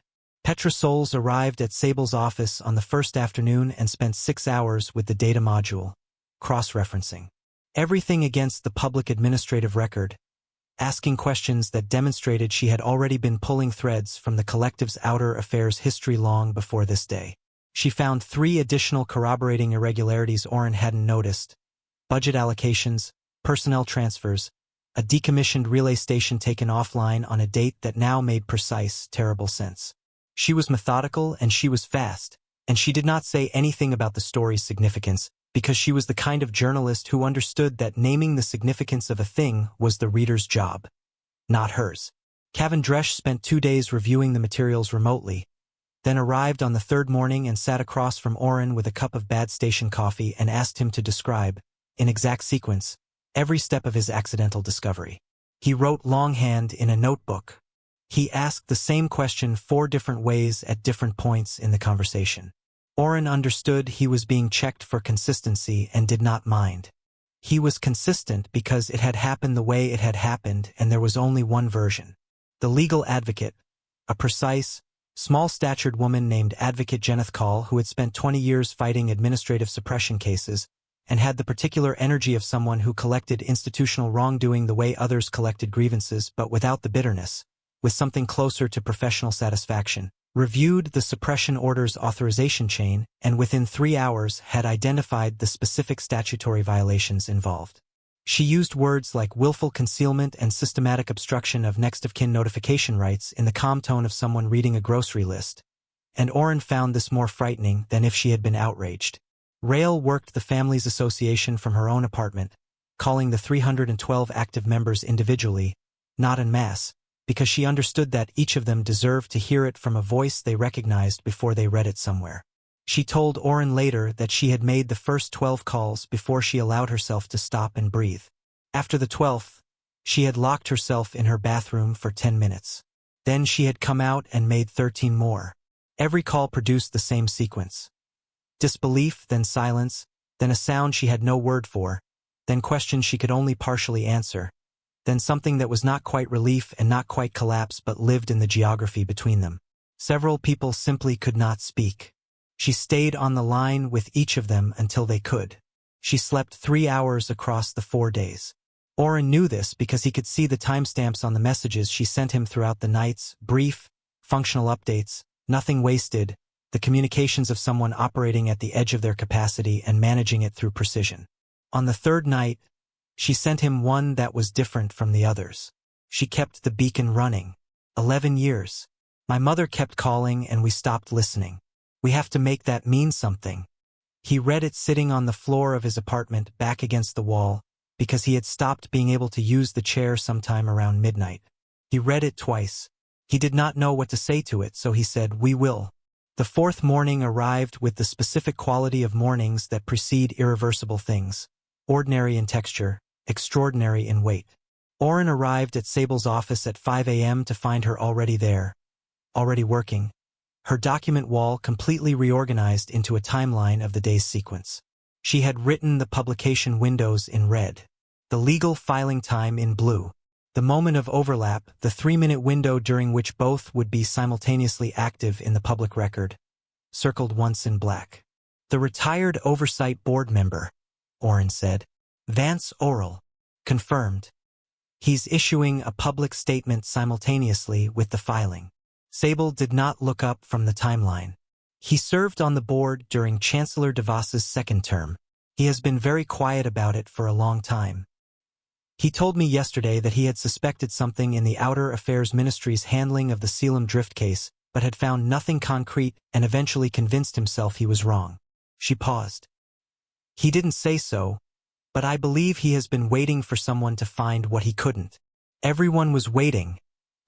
Petra Soles arrived at Sable's office on the first afternoon and spent 6 hours with the data module, cross-referencing everything against the public administrative record, asking questions that demonstrated she had already been pulling threads from the collective's outer affairs history long before this day. She found 3 additional corroborating irregularities Oren hadn't noticed: budget allocations, personnel transfers, a decommissioned relay station taken offline on a date that now made precise, terrible sense. She was methodical and she was fast, and she did not say anything about the story's significance, because she was the kind of journalist who understood that naming the significance of a thing was the reader's job, not hers. Caelum Drift spent 2 days reviewing the materials remotely, then arrived on the third morning and sat across from Oren with a cup of bad station coffee and asked him to describe, in exact sequence, every step of his accidental discovery. He wrote longhand in a notebook. He asked the same question 4 different ways at different points in the conversation. Oren understood he was being checked for consistency and did not mind. He was consistent because it had happened the way it had happened and there was only one version. The legal advocate, a precise, small-statured woman named Advocate Jeneth Call who had spent 20 years fighting administrative suppression cases and had the particular energy of someone who collected institutional wrongdoing the way others collected grievances but without the bitterness, with something closer to professional satisfaction, reviewed the suppression order's authorization chain and within 3 hours had identified the specific statutory violations involved. She used words like willful concealment and systematic obstruction of next-of-kin notification rights in the calm tone of someone reading a grocery list, and Oren found this more frightening than if she had been outraged. Rael worked the Families Association from her own apartment, calling the 312 active members individually, not en masse, because she understood that each of them deserved to hear it from a voice they recognized before they read it somewhere. She told Oren later that she had made the first 12 calls before she allowed herself to stop and breathe. After the 12th, she had locked herself in her bathroom for 10 minutes. Then she had come out and made 13 more. Every call produced the same sequence. Disbelief, then silence, then a sound she had no word for, then questions she could only partially answer, then something that was not quite relief and not quite collapse but lived in the geography between them. Several people simply could not speak. She stayed on the line with each of them until they could. She slept 3 hours across the 4 days. Oren knew this because he could see the timestamps on the messages she sent him throughout the nights, brief, functional updates, nothing wasted, the communications of someone operating at the edge of their capacity and managing it through precision. On the 3rd night, she sent him one that was different from the others. She kept the beacon running. 11 years. My mother kept calling and we stopped listening. We have to make that mean something. He read it sitting on the floor of his apartment back against the wall because he had stopped being able to use the chair sometime around midnight. He read it twice. He did not know what to say to it, so he said, "We will." The 4th morning arrived with the specific quality of mornings that precede irreversible things, ordinary in texture, extraordinary in weight. Oren arrived at Sable's office at 5 a.m. to find her already there, already working, her document wall completely reorganized into a timeline of the day's sequence. She had written the publication windows in red, the legal filing time in blue, the moment of overlap, the 3-minute window during which both would be simultaneously active in the public record, circled once in black. The retired oversight board member, Oren said. Vance Oral. Confirmed. He's issuing a public statement simultaneously with the filing. Sable did not look up from the timeline. He served on the board during Chancellor DeVos's 2nd term. He has been very quiet about it for a long time. He told me yesterday that he had suspected something in the Outer Affairs Ministry's handling of the Caelum Drift case, but had found nothing concrete and eventually convinced himself he was wrong. She paused. He didn't say so, but I believe he has been waiting for someone to find what he couldn't. Everyone was waiting,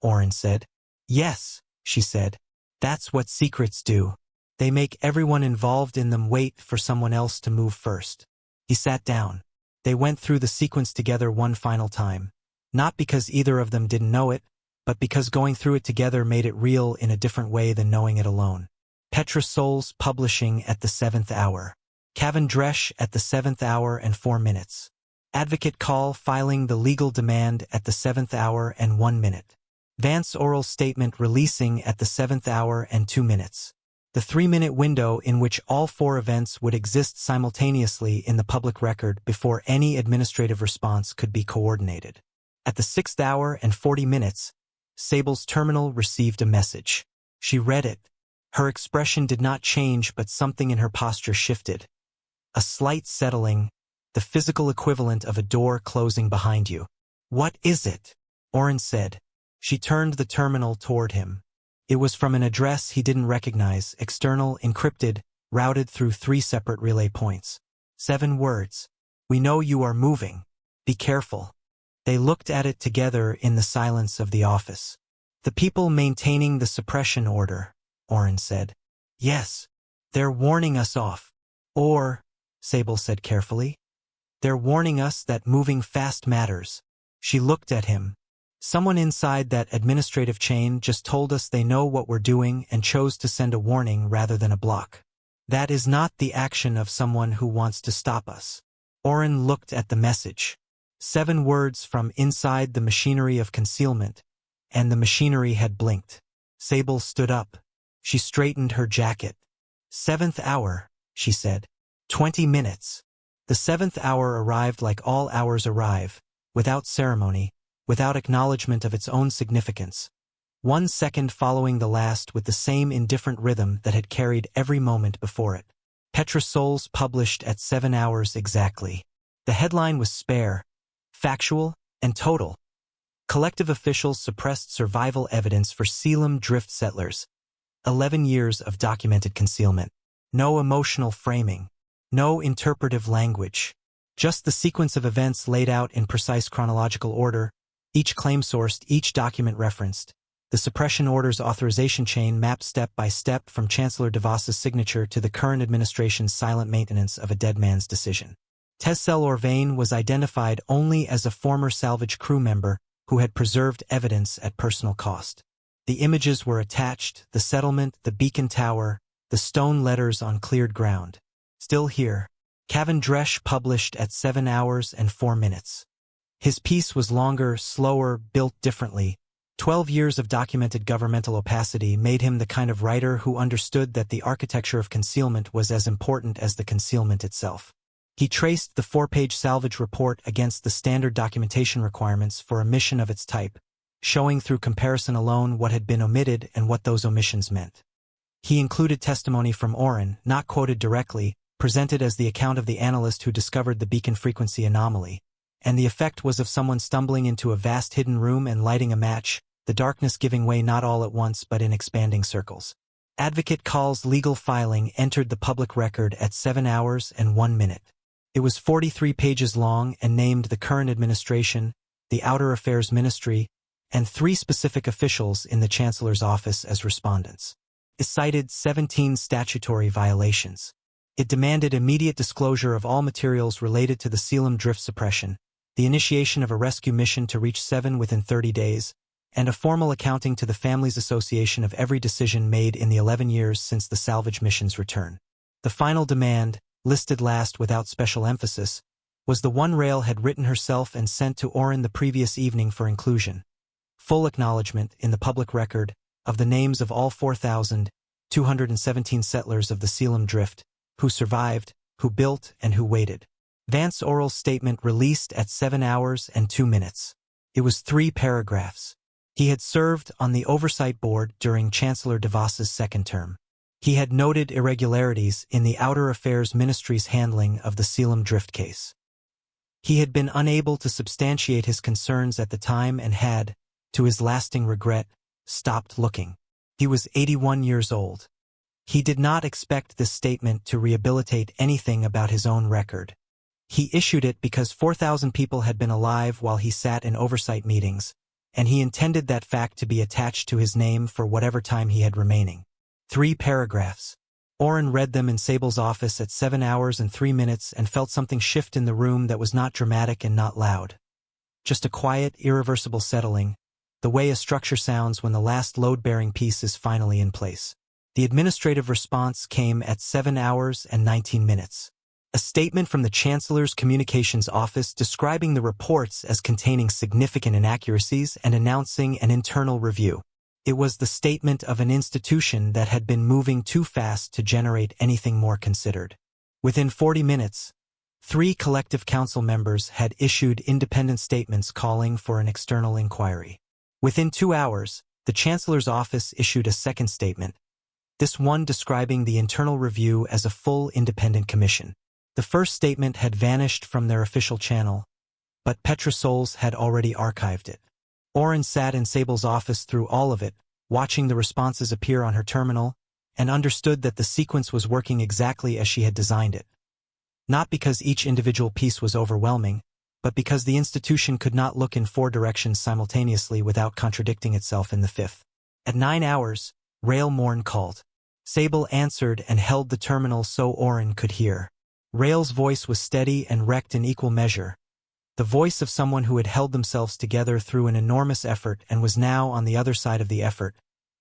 Oren said. Yes, she said. That's what secrets do. They make everyone involved in them wait for someone else to move first. He sat down. They went through the sequence together one final time, not because either of them didn't know it, but because going through it together made it real in a different way than knowing it alone. Petra Souls publishing at the 7th hour. Caelum Drift at the 7th hour and 4 minutes. Advocate Call filing the legal demand at the 7th hour and 1 minute. Vance oral statement releasing at the 7th hour and 2 minutes. The 3-minute window in which all 4 events would exist simultaneously in the public record before any administrative response could be coordinated. At the 6th hour and 40 minutes, Sable's terminal received a message. She read it. Her expression did not change, but something in her posture shifted. A slight settling, the physical equivalent of a door closing behind you. What is it? Oren said. She turned the terminal toward him. It was from an address he didn't recognize, external, encrypted, routed through 3 separate relay points. 7 words. We know you are moving. Be careful. They looked at it together in the silence of the office. The people maintaining the suppression order, Oren said. Yes. They're warning us off. Or, Sable said carefully. They're warning us that moving fast matters. She looked at him. Someone inside that administrative chain just told us they know what we're doing and chose to send a warning rather than a block. That is not the action of someone who wants to stop us. Oren looked at the message. 7 words from inside the machinery of concealment, and the machinery had blinked. Sable stood up. She straightened her jacket. 7th hour, she said. 20 minutes. The 7th hour arrived like all hours arrive, without ceremony, without acknowledgement of its own significance. 1 second following the last with the same indifferent rhythm that had carried every moment before it. Petra Souls published at 7 hours exactly. The headline was spare, factual, and total. Collective officials suppressed survival evidence for Caelum Drift settlers. 11 years of documented concealment. No emotional framing. No interpretive language. Just the sequence of events laid out in precise chronological order, each claim sourced, each document referenced. The suppression order's authorization chain mapped step by step from Chancellor DeVos's signature to the current administration's silent maintenance of a dead man's decision. Tessel Orvain was identified only as a former salvage crew member who had preserved evidence at personal cost. The images were attached, the settlement, the beacon tower, the stone letters on cleared ground. Still here. Caelum Drift published at 7 hours and 4 minutes. His piece was longer, slower, built differently. 12 years of documented governmental opacity made him the kind of writer who understood that the architecture of concealment was as important as the concealment itself. He traced the 4-page salvage report against the standard documentation requirements for a mission of its type, showing through comparison alone what had been omitted and what those omissions meant. He included testimony from Oren, not quoted directly, presented as the account of the analyst who discovered the beacon frequency anomaly, and the effect was of someone stumbling into a vast hidden room and lighting a match, the darkness giving way not all at once but in expanding circles. Advocate Call's legal filing entered the public record at 7 hours and 1 minute. It was 43 pages long and named the current administration, the Outer Affairs Ministry, and 3 specific officials in the Chancellor's office as respondents. It cited 17 statutory violations. It demanded immediate disclosure of all materials related to the Caelum Drift suppression, the initiation of a rescue mission to reach 7 within 30 days, and a formal accounting to the Families Association of every decision made in the 11 years since the salvage mission's return. The final demand, listed last without special emphasis, was the one Rael had written herself and sent to Oren the previous evening for inclusion. Full acknowledgement, in the public record, of the names of all 4,217 settlers of the Caelum Drift, who survived, who built, and who waited. Vance's oral statement released at 7 hours and 2 minutes. It was 3 paragraphs. He had served on the Oversight Board during Chancellor DeVos's second term. He had noted irregularities in the Outer Affairs Ministry's handling of the Caelum Drift case. He had been unable to substantiate his concerns at the time and had, to his lasting regret, stopped looking. He was 81 years old. He did not expect this statement to rehabilitate anything about his own record. He issued it because 4,000 people had been alive while he sat in oversight meetings, and he intended that fact to be attached to his name for whatever time he had remaining. 3 paragraphs. Orrin read them in Sable's office at 7 hours and 3 minutes and felt something shift in the room that was not dramatic and not loud. Just a quiet, irreversible settling, the way a structure sounds when the last load-bearing piece is finally in place. The administrative response came at 7 hours and 19 minutes. A statement from the Chancellor's Communications Office describing the reports as containing significant inaccuracies and announcing an internal review. It was the statement of an institution that had been moving too fast to generate anything more considered. Within 40 minutes, 3 collective council members had issued independent statements calling for an external inquiry. Within 2 hours, the Chancellor's office issued a second statement, this one describing the internal review as a full independent commission. The first statement had vanished from their official channel, but Petra Souls had already archived it. Orrin sat in Sable's office through all of it, watching the responses appear on her terminal, and understood that the sequence was working exactly as she had designed it. Not because each individual piece was overwhelming, but because the institution could not look in 4 directions simultaneously without contradicting itself in the 5th. At 9 hours, Mourned called. Sable answered and held the terminal so Orrin could hear. Rail's voice was steady and wrecked in equal measure, the voice of someone who had held themselves together through an enormous effort and was now on the other side of the effort,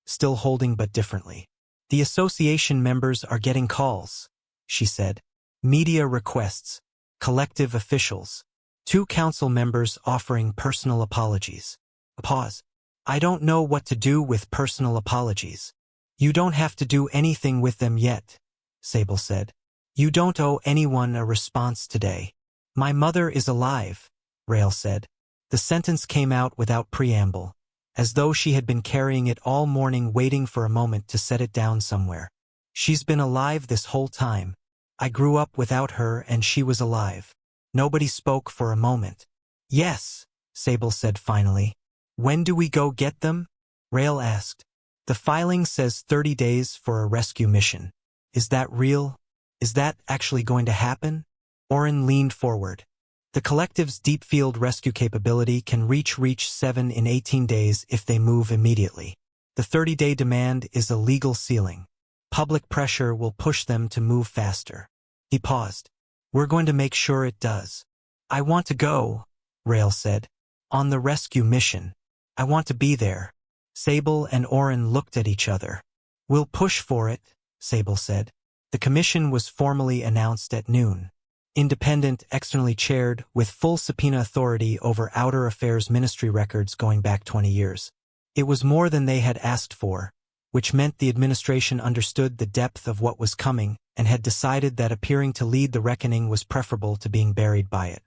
still holding but differently. The association members are getting calls, she said. Media requests, collective officials, 2 council members offering personal apologies. A pause. I don't know what to do with personal apologies. You don't have to do anything with them yet, Sable said. You don't owe anyone a response today. My mother is alive, Rail said. The sentence came out without preamble, as though she had been carrying it all morning waiting for a moment to set it down somewhere. She's been alive this whole time. I grew up without her and she was alive. Nobody spoke for a moment. Yes, Sable said finally. When do we go get them? Rail asked. The filing says 30 days for a rescue mission. Is that real? Is that actually going to happen? Orrin leaned forward. The collective's deep field rescue capability can reach 7 in 18 days if they move immediately. The 30-day demand is a legal ceiling. Public pressure will push them to move faster. He paused. We're going to make sure it does. I want to go, Rail said. On the rescue mission. I want to be there. Sable and Orrin looked at each other. We'll push for it, Sable said. The commission was formally announced at noon. Independent, externally chaired, with full subpoena authority over Outer Affairs Ministry records going back 20 years. It was more than they had asked for, which meant the administration understood the depth of what was coming and had decided that appearing to lead the reckoning was preferable to being buried by it.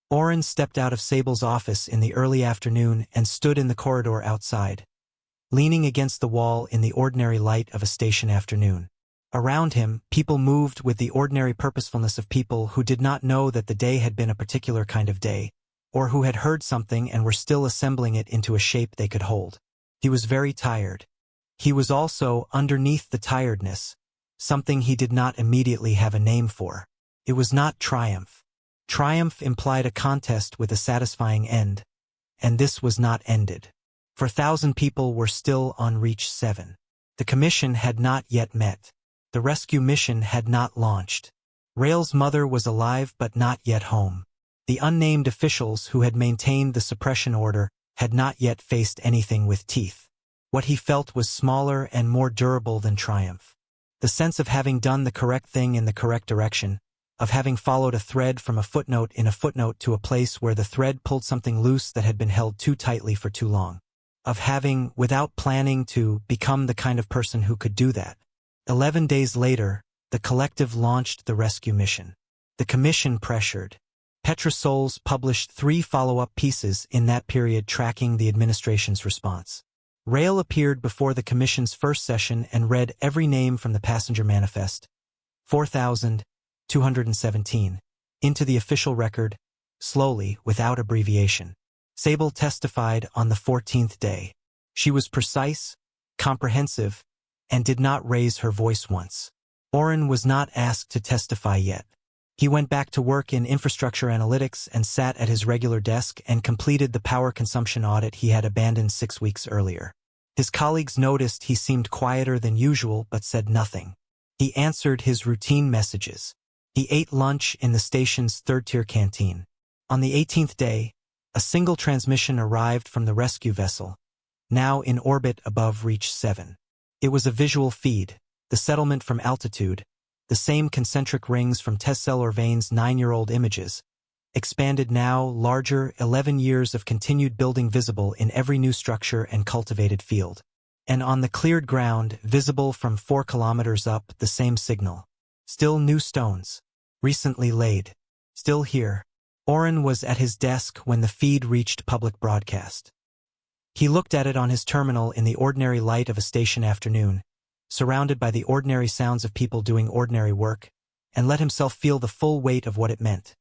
Orrin stepped out of Sable's office in the early afternoon and stood in the corridor outside, leaning against the wall in the ordinary light of a station afternoon. Around him, people moved with the ordinary purposefulness of people who did not know that the day had been a particular kind of day, or who had heard something and were still assembling it into a shape they could hold. He was very tired. He was also, underneath the tiredness, something he did not immediately have a name for. It was not triumph. Triumph implied a contest with a satisfying end, and this was not ended. 4,000 people were still on Reach 7. The commission had not yet met. The rescue mission had not launched. Rail's mother was alive but not yet home. The unnamed officials who had maintained the suppression order had not yet faced anything with teeth. What he felt was smaller and more durable than triumph. The sense of having done the correct thing in the correct direction, of having followed a thread from a footnote in a footnote to a place where the thread pulled something loose that had been held too tightly for too long. Of having, without planning to, become the kind of person who could do that. 11 days later, the collective launched the rescue mission. The commission pressured. Petra Souls published 3 follow-up pieces in that period tracking the administration's response. Rail appeared before the commission's first session and read every name from the passenger manifest, 4,217, into the official record, slowly, without abbreviation. Sable testified on the 14th day. She was precise, comprehensive, and did not raise her voice once. Oren was not asked to testify yet. He went back to work in infrastructure analytics and sat at his regular desk and completed the power consumption audit he had abandoned 6 weeks earlier. His colleagues noticed he seemed quieter than usual but said nothing. He answered his routine messages. He ate lunch in the station's third-tier canteen. On the 18th day, a single transmission arrived from the rescue vessel, now in orbit above Reach 7. It was a visual feed, the settlement from altitude, the same concentric rings from Tessel Orvain's 9-year-old images, expanded now, larger, 11 years of continued building visible in every new structure and cultivated field. And on the cleared ground, visible from 4 kilometers up, the same signal. Still new stones. Recently laid. Still here. Oren was at his desk when the feed reached public broadcast. He looked at it on his terminal in the ordinary light of a station afternoon, surrounded by the ordinary sounds of people doing ordinary work, and let himself feel the full weight of what it meant.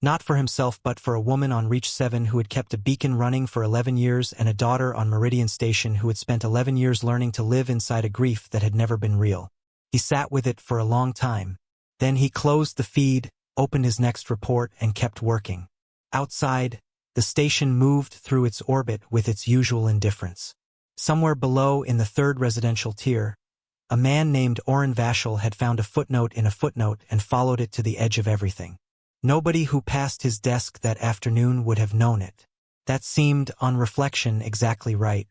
Not for himself but for a woman on Reach 7 who had kept a beacon running for 11 years and a daughter on Meridian Station who had spent 11 years learning to live inside a grief that had never been real. He sat with it for a long time. Then he closed the feed, opened his next report, and kept working. Outside, the station moved through its orbit with its usual indifference. Somewhere below in the 3rd residential tier, a man named Oren Vashel had found a footnote in a footnote and followed it to the edge of everything. Nobody who passed his desk that afternoon would have known it. That seemed, on reflection, exactly right.